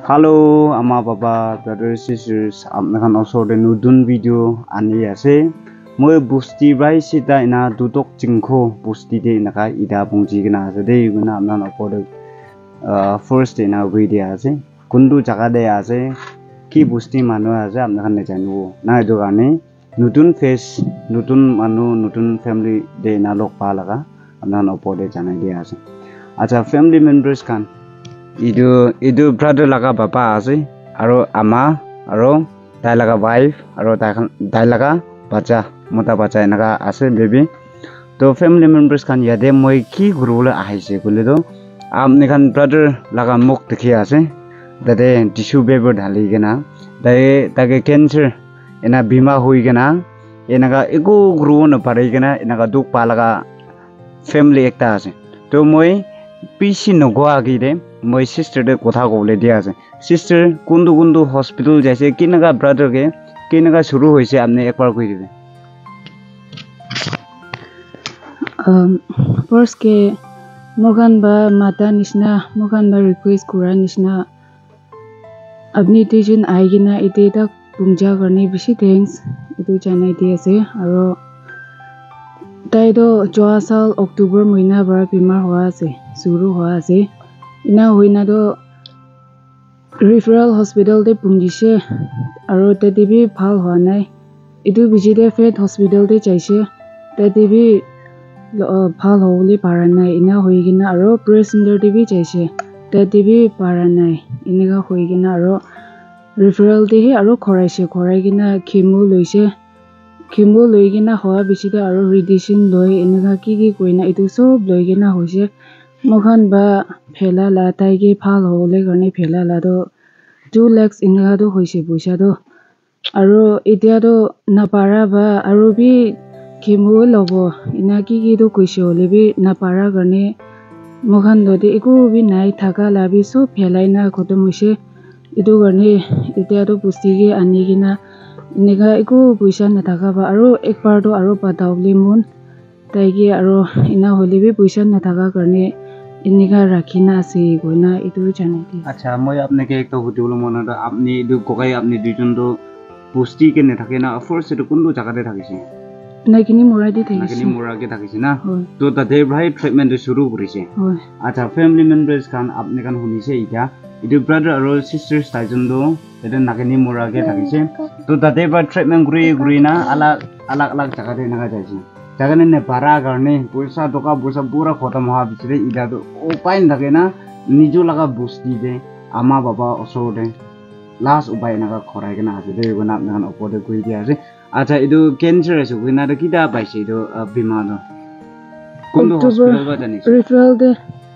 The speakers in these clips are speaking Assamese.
Hello, Ama Baba, brothers sisters. Apnakan also the nudun video ani ase. Moi busti bai sita ina dutok jingko busti de naka ida bungji gina ase de guna apnan upload first ina video ase. Kundu jaga de ase. Ki busti manu ase apnakan ne janu. Na itu kane nudun face, nudun manu, nudun family de na lok pa laga apnan upload de jana de ase. Acha family members kan Idu brother laga papa ase aro ama aro tai laga wife aro tai laga bacha mota bacha enaga ase baby to family members kan yade moi ki gurule ahaise kule do amne kan brother laga muk dekhi ase dade tissue paper dhali gena dai tage cancer ena bima hui gena enaga ego guru no pare gena enaga duk pa laga family ekta ase to moi PC no go agire moi sister de kotha kole dia ase sister kundu hospital jaise kinaga brother ke kinaga shuru hoise apne ekbar koi dibe first ke mogan ba mata nishna mogan ba request kura nishna apni tijun aigina ite tak pungja karne bishi thanks itu janai di ase aro tai do 4 sal october mahina bar bimar hoa ase suru hoa ase ina hoina do referral hospital de pungise aro tade bi phal hoa nai itu biji de faith hospital de jaise tade bi phal hole paranai ina hoigina aro press center de bi jaise tade bi paranai inaga hoigina aro referral de hi aro khoraigina chemo loigina hoa biji de aro radiation loi inaga ki koina itu sob loigina hoise mohan ba phela la tai ge phal hole garne phela la do 2 lakhs inaga do hoise boisa do aro etia do napara ba aro bi chemo lobo ina ki do koise hole bi napara garne mohan do de eko bi nai thaka la bi so phelai na khotom hoise itu garne etia do pusti ge ani gina inaga eko boisa na thaka ba aro ekbar do aro patawli mun tai ge aro ina hole bi boisa na thaka garne इनका रखिना से गोना इतु जाने थी अच्छा मैं आपने के एक तो बुजुल मना दा आपने इदु कोकाई आपने डिजन दो पुष्टि के ने থাকে না फर्स्ट से कुंडू জায়গাতে থাকিছে নাকিনি মোরাদি থাকিছে নাকিনি মোরাকে থাকিছে না তো তাতে ভাই ট্রিটমেন্ট শুরু করিছে আচ্ছা ফ্যামিলি মেম্বারস খান আপনি খান শুনিছে ইটা ইদু ব্রাদার আর সিস্টারস তাইজন দো এটা নাকিনি মোরাকে থাকিছে তো তাতে ভাই ট্রিটমেন্ট গুরি না আলাগ জায়গাতে নাগা যাইছে জাগানে নে পারা কারণে পয়সা টাকা পয়সা পুরা খতম হওয়া বিচরে ইটা তো উপায় থাকে না নিজ লাগা বস্তি দে আমা বাবা অসরে লাস্ট উপায় নাগা খরাই কেনা আছে দে গনা আপনান উপরে কই দিয়া আছে আচ্ছা ইদু ক্যান্সার আছে গনা তো কিটা পাইছে ইদু বিমা দো কোন হসপিটাল বা জানিছ রেফারেল দে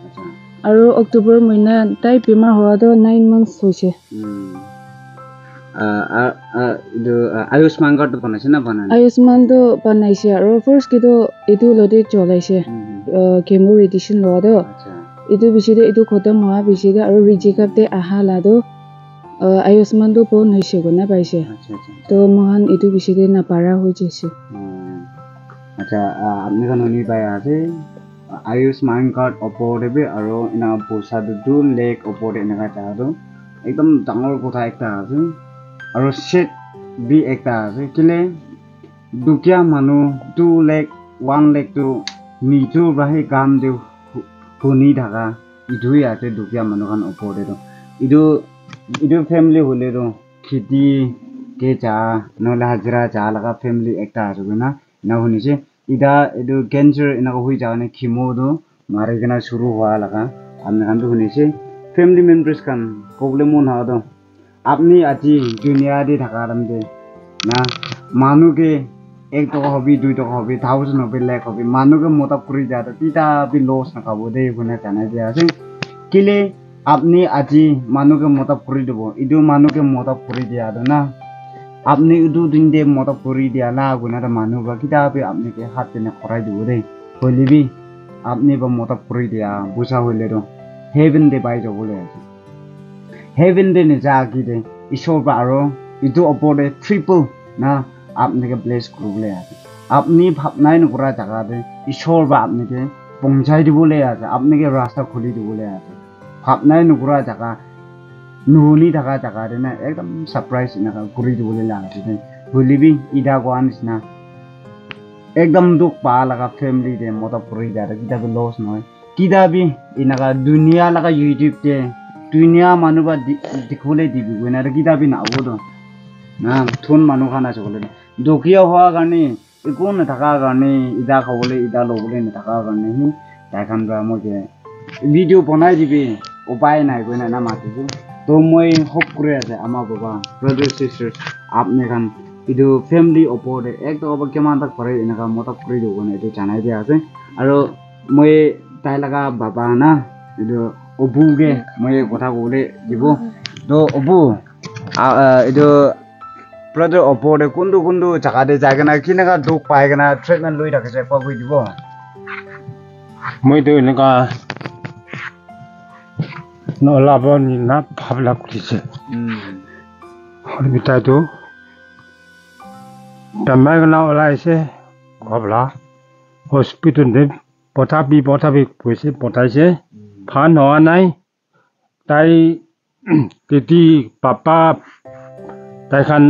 আচ্ছা আর অক্টোবর মহিনা তাই বিমা হওয়া তো 9 মান্থস হইছে ইদু আয়ুষ্মান কার্ড বানাইছে না বানাই আয়ুষ্মান তো বানাইছে আর ফার্স্ট কিটো ইদু লদে চলাইছে কেমো রেডিয়েশন লওয়া দো আচ্ছা ইদু বিচিদে ইদু খতম হওয়া বিচিদে আর রিজেক্ট দে আহা লাদো আয়ুষ্মান তো পন হইছে গনা পাইছে আচ্ছা আচ্ছা তো মহান ইদু বিচিদে না পারা হই যাইছে আচ্ছা আপনি কাননি পাই আছে আয়ুষ্মান কার্ড অপরেবে আর ইনা পয়সা 2 লাখ অপরে এনেকা চাহাদো একদম ডাঙর কথা একটা আছে আর সেট বি একটা আছে কিলে দুকিয়া মানুহ 2 লাখ 1 লাখ তো নিজু বাহি কাম দেউ শুনি থাকা ইদুই আছে দুকিয়া মানুহ খান ওপৰে তো ইদু ফ্যামিলি হলে তো খেতি কে চা নহলে হাজিরা চা লাগা ফ্যামিলি একটা আছে না না শুনিছে ইদা ইদু ক্যান্সার এনা হই যাওনে খিমো দো মারে কেনা শুরু হওয়া লাগা আপনি খান তো শুনিছে ফ্যামিলি মেম্বারস খান প্রবলেম মন হওয়া তো আপনি আজি দুনিয়া দি থাকা দে না মানুকে 1 টাকা হবে 2 টাকা হবে 1000 হবে লাখ হবে মানুকে মোটা করে যাতে পিতা বি লস না খাবো দে গুনা জানাই দিয়া আছে কিলে আপনি আজি মানুকে মোটা করে দেব ইদু মানুকে মোটা করে দিয়া দো না আপনি ইদু দিন দে মোটা করে দিয়া না গুনা দা মানু বা কিতা বি আপনি কে হাত নে খরাই দেব দে হলিবি আপনি বা মোটা করে দিয়া বুঝা হইলে তো হেভেন দে বাই যাব বলে আছে হেভেন দে নে যা কি দে ঈশ্বর বা আরো ইদু অপরে ট্রিপল না আপনি কে ব্লেস করলে আছে আপনি ভাবনাই নকরা জায়গা দে ঈশ্বর বা আপনি কে পৌঁছাই দিবলে আছে আপনি কে রাস্তা খুলি দিবলে আছে ভাবনাই নকরা জায়গা নুনি থাকা জায়গা দে না একদম সারপ্রাইজ এনেকা ঘুরি দিবলৈ লাগছে দে বুলিবি ইদা কোৱা নিচিনা একদম দুখ পা লাগা ফ্যামিলি দে মত পৰি যায় কিতাবি লছ নহয় কিতাবি এনেকা দুনিয়া লাগা ইউটিউব দে দুনিয়া মানুহ বা দেখিবলৈ দিবি গইনা কিতাবি নাবো না থুন মানুহ খানা চকলে দুখীয়া হোৱা কাৰণে একো নাথাকা কাৰণে ইদা খাবলৈ ইদা ল'বলৈ নাথাকা কাৰণে সি তাইখান মই ভিডিঅ' বনাই দিবি উপায় নাই গৈ না মাতিছো তো মই হোপ কৰি আছে আমাৰ বাবা ব্ৰাদাৰ সিস্টাৰ আপনি খান ইটো ফ্যামিলি ওপৰতে একদম কিমান তাক পাৰে এনেকা মতক কৰি দিব না এইটো জানাই দিয়া আছে আৰু মই তাই লগা বাবা না এইটো অবুগে মই কথা ক'বলৈ দিব তো অবু এইটো ব্ৰাদাৰ ওপৰতে কোনটো জাগাতে যায় কেনে কেনেকা দুখ পাই কেনে ট্ৰিটমেণ্ট লৈ থাকিছে কোৱা কৈ দিব মইতো এনেকুৱা নলাব না ভাবলা কৰিছে তাইতো বেমাৰ কেনে ওলাইছে ভাবলা হস্পিটেলতে পঠাবি কৈছে পঠাইছে ভাল হোৱা নাই তাই তেতি পাপা তাইখান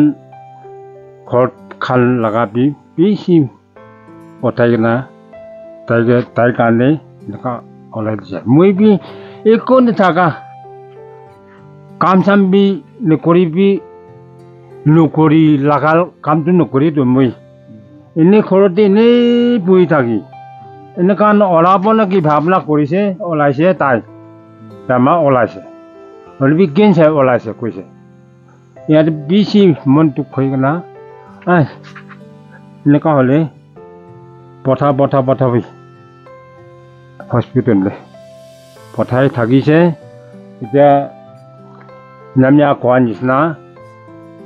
ঘৰত খাল লগাবি বেছি পঠাই কিনা তাইৰ কাৰণে এনেকুৱা ওলাই দিছে মই বি একো নাথাকা কাম চাম বি নকৰি লগা কামটো নকৰিতো মই এনেই ঘৰতে এনেই বহি থাকি এনেকুৱা ওলাব নেকি ভাৱনা কৰিছে ওলাইছে তাই বেমাৰ ওলাইছে হ'লে কেঞ্চাৰ ওলাইছে কৈছে ইয়াতে বেছি মন দুখ হৈ কিনা এনেকুৱা হ'লে পঠাবি হস্পিটেললৈ পঠাই থাকিছে এতিয়া নামিয়া কোৱা নিচিনা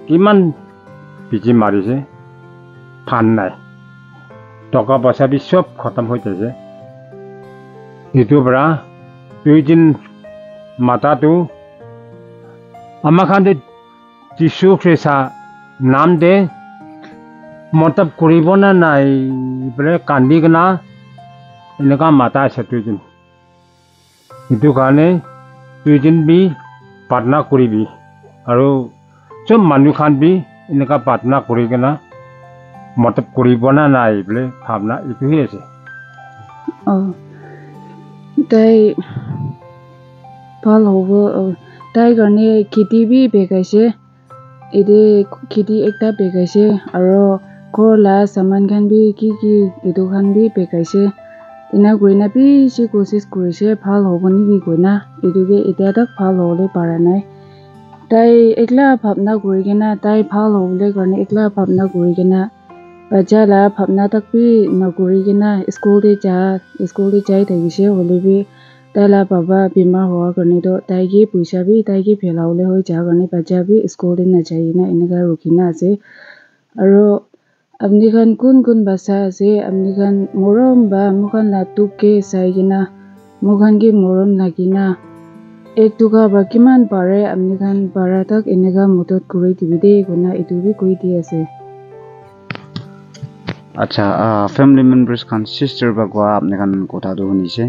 কিমান পিজি মাৰিছে ফান নাই টকা পইচা বি চব খতম হৈ যাইছে এইটোৰ পৰা দুইদিন মাতাটো আমাৰ খানে যীশু খ্ৰীষ্টা নাম দে মতলব কৰিব না নাই বোলে কান্দি কিনা এনেকুৱা মাতা আছে দুইদিন সেইটো কাৰণে দুইদিন বি প্ৰাৰ্থনা কৰিবি আৰু চব মানুহ খান বি এনেকুৱা প্ৰাৰ্থনা কৰি কিনা মতলব কৰিব না নাই বোলে ভাৱনা এইটোহে আছে তাই ভাল হ'ব তাই কাৰণে খেতি বি বেগাইছে এদে খেতি একটা বেগাইছে আৰু ঘৰ লা সামান খান বি কি এইটো খান বি বেগাইছে এনা গইনা বেছি কোচিছ কৰিছে ভাল হ'ব নেকি গইনা এইটোকে এতিয়া তাক ভাল হ'বলৈ পৰা নাই তাই একলা ভাৱনা কৰি কিনা তাই ভাল হ'বলৈ কাৰণে একলা ভাৱনা কৰি কিনা বাচ্চা লা ভাৱনা তাক বি নকৰি কিনা স্কুলতে যাই থাকিছে হ'লে বি তাই লা বাবা বেমাৰ হোৱাৰ কাৰণেতো তাইকে পইচা বি তাইকে ফেলাবলৈ হৈ যোৱাৰ কাৰণে বাচ্চা বি স্কুলতে নাযায় কিনা এনেকা ৰখি না আছে আৰু আপনি খান কোন বাচ্চা আছে আপনি খান মৰম বা মুখান লা তুকে চাই কিনা মুখান কি মৰম লাগি না এক টকা বা কিমান পাৰে আপনি খান পাৰা তাক এনেকা মদত কৰি দিবি দেই কোনা এইটো বি কৈ দি আছে আচ্ছা ফ্যামিলি মেম্বার্স খান সিস্টার বা কোৱা আপনি খান কথাটো শুনিছে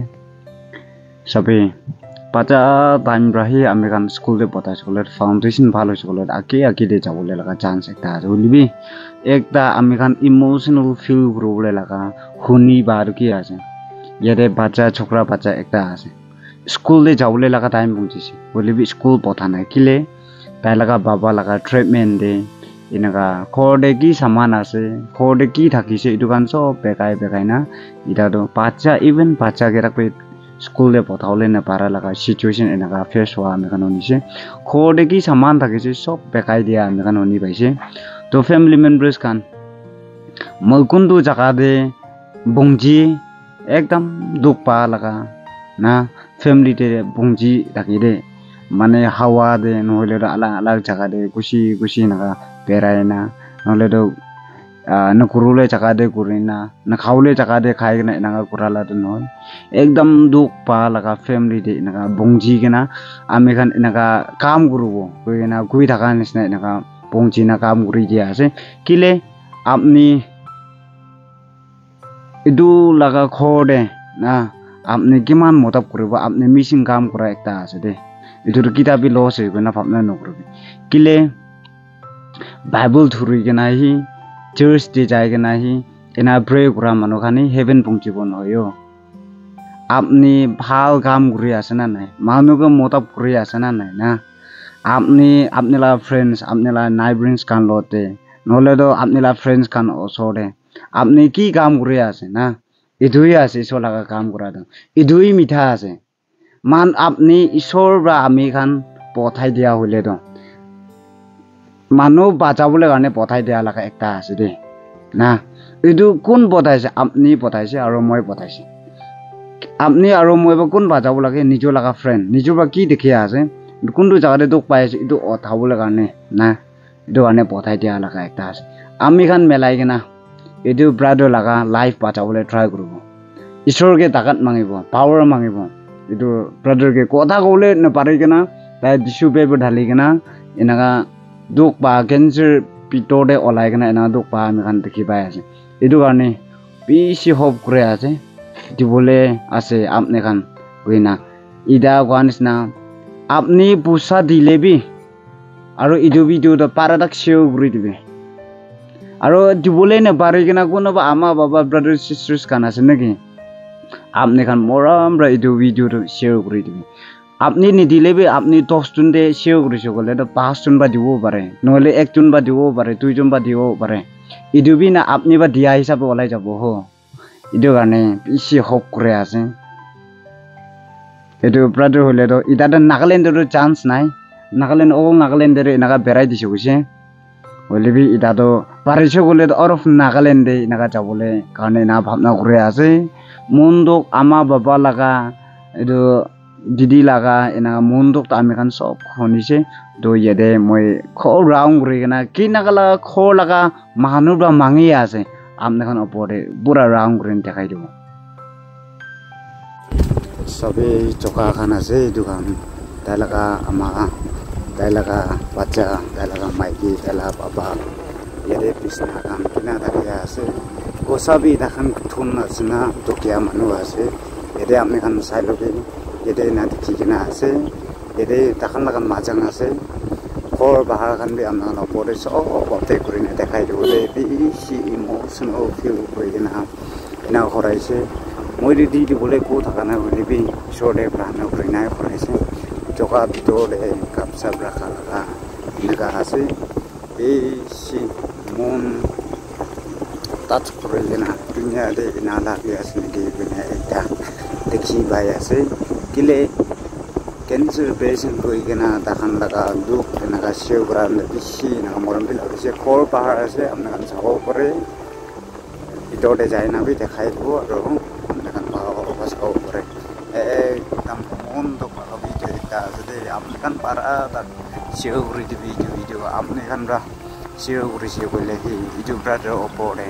সবে বাচ্চা টাইম ৰাহি আমি খান স্কুলতে পঠাই স্কুলত ফাউন্ডেশন ভাল হৈ স্কুলত আকি দে যাবলৈ লগা চান্স একটা আছে বুলিবি একটা আমি খান ইমোশনাল ফিল কৰিবলৈ লগা শুনি বা আৰু কি আছে ইয়াতে বাচ্চা ছোকৰা বাচ্চা একটা আছে স্কুলতে যাবলৈ লগা টাইম পहुঁচিছে বুলিবি স্কুল পঠা নাই কিলে তাই লগা বাবা লগা ট্ৰিটমেণ্ট দে এনেকা ঘৰতে কি সামান আছে ঘৰতে কি থাকিছে এইটো কাৰণ চব বেকাই না এতিয়াতো বাচ্চা ইভেন বাচ্চা কেইটাক স্কুলতে পঠাবলৈ নাপাৰা লগা চিটুৱেশ্যন এনেকা ফেচ হোৱা আমি খান শুনিছে ঘৰতে কি সামান থাকিছে চব বেকাই দিয়া আমি খান শুনি পাইছে তো ফেমিলি মেম্বাৰ্ছ খান মই কোনটো জাগাতে বংজি একদম দুখ পা লগা না ফেমিলিতে বংজি থাকি দে মানে হাৱা দে নহ'লে আলাগ জাগাতে গুচি এনেকা বেৰাই না নহ'লেতো নকৰোলে জাগাতে কৰি না নাখাওলে জাগাতে খাই কিনে এনেকা কৰালাটো নহয় একদম দুখ পা লগা ফেমিলিতে এনেকা বংজি কিনা আমি খান এনেকা কাম কৰিব গৈ কিনা গৈ থকা নিচিনা এনেকা বংজি না কাম কৰি দিয়া আছে কিলে আপনি এইটো লগা ঘৰতে না আপনি কিমান মতলব কৰিব আপনি মিচিং কাম কৰা একটা আছে দে itu kita bi loss hoy na bhabna nokrobi kile Bible thuri gena hi church de jai gena hi ena pray kura manukhani heaven pungchibon hoyo আপনি ভাল কাম কৰি আছে না নাই মানুহকে মোতাব কৰি আছে না নাই না আপনি লা ফ্ৰেন্ডস আপনি লা নাইবাৰিংস কান লতে নহলে তো আপনি লা ফ্ৰেন্ডস কান ওচৰে আপনি কি কাম কৰি আছে না ইদুই আছে ঈশ্বৰ লাগা কাম কৰা দ ইদুই মিঠা আছে মান আপনি ঈশ্বৰ বা আমি খান পঠাই দিয়া হলে তো মানুহ বাঁচাবলৈ কাৰণে পঠাই দিয়া লাগা একটা আছে দে না ইদু কোন পঠাইছে আপনি পঠাইছে আৰু মই পঠাইছে আপনি আৰু মই কোন বাজাব লাগে নিজৰ লাগা ফ্ৰেন্ড নিজৰ বা কি দেখি আছে কোনটো জাগাতে দুখ পাই আছে ইটো অথাবলৈ কাৰণে না ইটো কাৰণে পঠাই দিয়া লাগা একটা আছে আমি খান মেলাই কিনা ইটো ব্ৰাদাৰ লাগা লাইফ বাঁচাবলৈ ট্ৰাই কৰিব ঈশ্বৰকে তাকাত মাঙিব পাৱাৰ মাঙিব ইটো ব্ৰাদাৰকে কথা ক'বলৈ নাপাৰি কিনা তাই দিছু পেপাৰ ঢালি কিনা এনেকা দুখ পা কেঞ্চাৰ পিতৰতে ওলাই কিনা এনেকা দুখ পা আমি খান দেখি পাই আছে এইটো কাৰণে বেছি হোপ কৰি আছে দিবলে আছে আপনি খান কইনা ইদা কোৱানিস না আপনি পইচা দিলেবি আৰু ইদু ভিডিওটো পাৰাদাক শেয়াৰ কৰি দিবে আৰু দিবলে না পাৰি কিনা কোনোবা আমা বাবা ব্ৰাদাৰ সিস্টাৰ্স কান আছে নেকি আপনি খান মৰম ৰা ইদু ভিডিওটো শেয়াৰ কৰি দিবে আপনি নিদিলেবি আপনি 10 জনতে শেয়াৰ কৰিছে গলে তো 5 জন বা দিব পাৰে নহলে 1 জন বা দিব পাৰে 2 জন বা দিব পাৰে ইদু বি না আপনি বা দিয়া হিচাপে ওলাই যাব হ ইটো কাৰণে বেছি হোপ কৰি আছে এইটো ব্ৰাদাৰ হলে তো ইটাতে নাগালেণ্ডৰ চান্স নাই নাগালেণ্ডৰ এনেকা বেৰাই দিছে কৈছে হলে বি ইটাতো পাৰিছে গলে তো অফ নাগালেণ্ডে এনেকা যাবলৈ কাৰণে না ভাবনা কৰি আছে মন্দক আমা বাবা লাগা এইটো দিদি লাগা এনেকা মন্দক আমি খান সব শুনিছে তো ইয়াতে মই খৰ ৰাউণ্ড কৰি কিনা কি নাগালা খৰ লাগা মানুহ বা মাঙি আছে আপনি খান ওপরে পুরা রাউন্ড করে দেখাই দিব সবে চকা খান আছে দোকান তাই লাগা আমা তাই লাগা বাচ্চা তাই লাগা মাইকি তাই লাগা বাবা ইয়ারে বিছনা খান কিনা থাকিয়া আছে গোসাবি দেখান থুন আছে না টকিয়া মানুহ আছে ইয়াতে আপনি খান চাই লবি ইয়াতে না দেখি কিনা আছে ইয়াতে দেখান লাগা মাজাং আছে খৰ বাহাৰ খান বি আমাৰ ওপৰে সব অপতে কৰি দেখাই দিব বেছি ইমোশনাল ফিল কৰি কিনা এনা কৰাইছে মই দি দিবলৈ কো থকা নাই বুলি বি ঈশ্বৰে প্ৰাণ কৰি নাই কৰাইছে জকা ভিতৰতে কাপ চাপ ৰাখা লাগা এনেকা আছে বেছি মন টাচ কৰি কিনা দুনিয়াতে এনা লাগি আছে নেকি পিনে এটা দেখি পাই আছে কিলে কেঞ্চাৰ পেচেণ্ট হৈ কিনা তাখান লাগা দুখ এনেকা শেয়াৰ কৰা বেছি এনেকা মৰম ফিল হৈছে খৰ পাহাৰ আছে আপোনাক চাব পাৰে ভিতৰতে যায় নাবি দেখাই দিব আৰু আপোনাক চাব পাৰে একদম মন দুখ ভিডিঅ' এটা আছে দেই আপোনাক পাৰা তাক শেয়াৰ কৰি দিবি ভিডিঅ' আপোনাক শেয়াৰ কৰিছে বোলে সেই ইটো ব্ৰাদাৰ ওপৰতে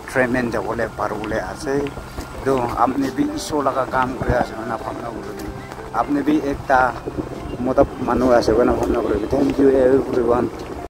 ট্ৰেইনমেণ্ট যাবলৈ পাৰবলৈ আছে তো আপুনি বি ঈশ্বৰ লগা কাম কৰি আছে মানে ভাবনা কৰি আপনি भी एक मोटा मानु আছে না ভাবনা কৰবি থ্যাংক ইউ एवरीवन